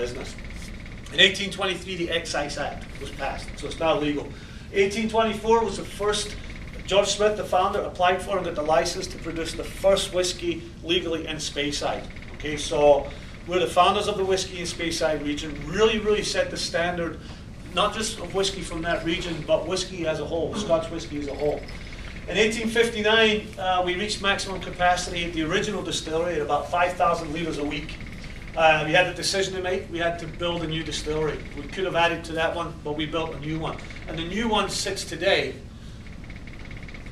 business. In 1823, the Excise Act was passed, so it's now legal. 1824 was the first, George Smith, the founder, applied for and got the license to produce the first whiskey legally in Speyside. Okay, so we're the founders of the whiskey in Speyside region, really set the standard, not just of whiskey from that region, but whiskey as a whole, Scotch whiskey as a whole. In 1859, we reached maximum capacity at the original distillery at about 5,000 litres a week. We had a decision to make. We had to build a new distillery. We could have added to that one, but we built a new one. And the new one sits today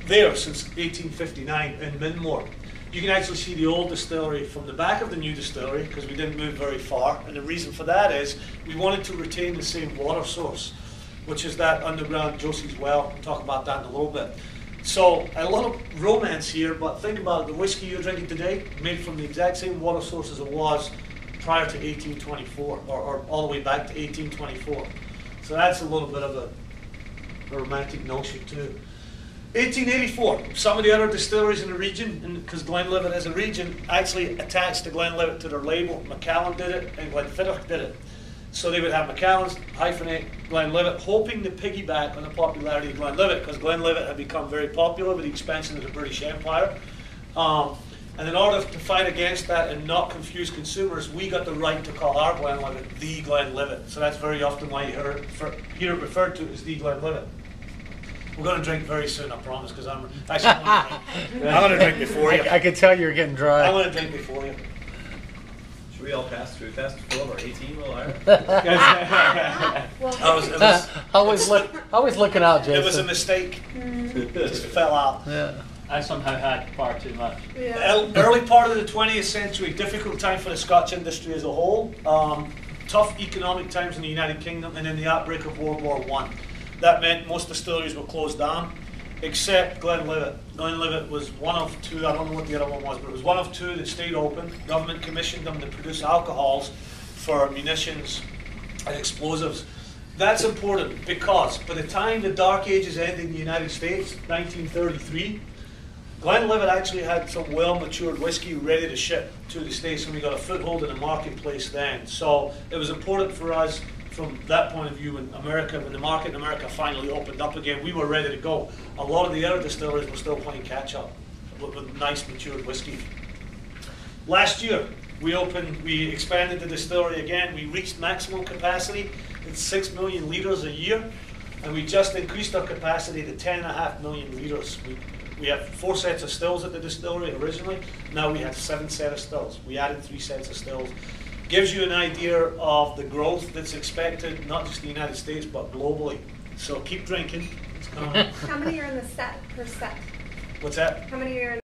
there since 1859 in Minmore. You can actually see the old distillery from the back of the new distillery because we didn't move very far. And the reason for that is we wanted to retain the same water source, which is that underground Josie's Well. We'll talk about that in a little bit. So a lot of romance here, but think about it. The whiskey you're drinking today, made from the exact same water source as it was prior to 1824, or all the way back to 1824. So that's a little bit of a romantic notion too. 1884, some of the other distilleries in the region, because Glenlivet as a region, actually attached the Glenlivet to their label. Macallan did it, and Glenfiddich did it. So they would have Macallan's, hyphenate, Glenlivet, hoping to piggyback on the popularity of Glenlivet, because Glenlivet had become very popular with the expansion of the British Empire. And in order to fight against that and not confuse consumers, we got the right to call our Glenlivet the Glenlivet. So that's very often why you hear it referred to as the Glenlivet. We're going to drink very soon, I promise, because I'm going to drink before you. I can tell you're getting dry. I'm going to drink before you. Should we all pass through fast full of our 18 little Irish? Always looking out, Jason. It was a mistake. It just fell out. Yeah. I somehow had far too much. Yeah. Early part of the 20th century, difficult time for the Scotch industry as a whole. Tough economic times in the United Kingdom, and then the outbreak of World War I. That meant most distilleries were closed down, except Glenlivet. Glenlivet was one of two, I don't know what the other one was, but it was one of two that stayed open. Government commissioned them to produce alcohols for munitions and explosives. That's important because by the time the Dark Ages ended in the United States, 1933, Glenlivet actually had some well-matured whiskey ready to ship to the States, and we got a foothold in the marketplace then. So it was important for us from that point of view when the market in America finally opened up again, we were ready to go. A lot of the other distilleries were still playing catch-up with nice matured whiskey. Last year, we expanded the distillery again. We reached maximum capacity. It's 6 million litres a year, and we just increased our capacity to 10.5 million litres. We have 4 sets of stills at the distillery originally. Now we have 7 sets of stills. We added 3 sets of stills. Gives you an idea of the growth that's expected, not just in the United States, but globally. So keep drinking. It's coming. How many are in the set per set? What's that? How many are in